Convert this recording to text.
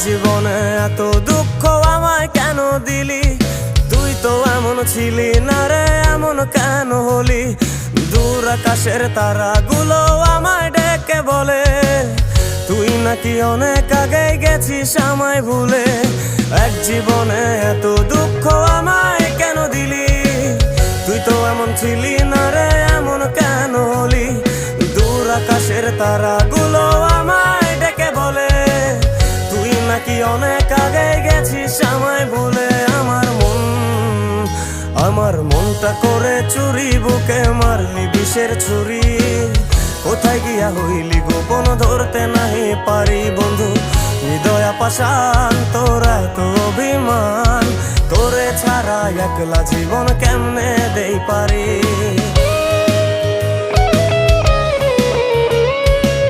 জীবনে এত দুঃখ আমায় কেন দিলি? তুই তো এমন ছিলি না রে, এমন কেন হলি? দূর আকাশের তারাগুলো আমায় ডেকে বলে তুই নাকি অনেক আগে গেছিস আমায় ভুলে। এক জীবনে এত দুঃখ আমায় কেন দিলি? তুই তো এমন ছিলি না রে, এমন কেন হলি? দূর আকাশের তারাগুলো আমায় ডেকে বলে তুই নাকি অনেক আগে গেছিস আমায় ভুলে। আমার মনটা করে চুরি, বুকে মারলি বিষের ছুরি। কোথায় গিয়া হইলি গোপন ধরতে নাহি পারি বন্ধু। হৃদয় পাষাণ তোর এত অভিমান, তোরে ছাড়া একলা জীবন কেমনে দেই পারি?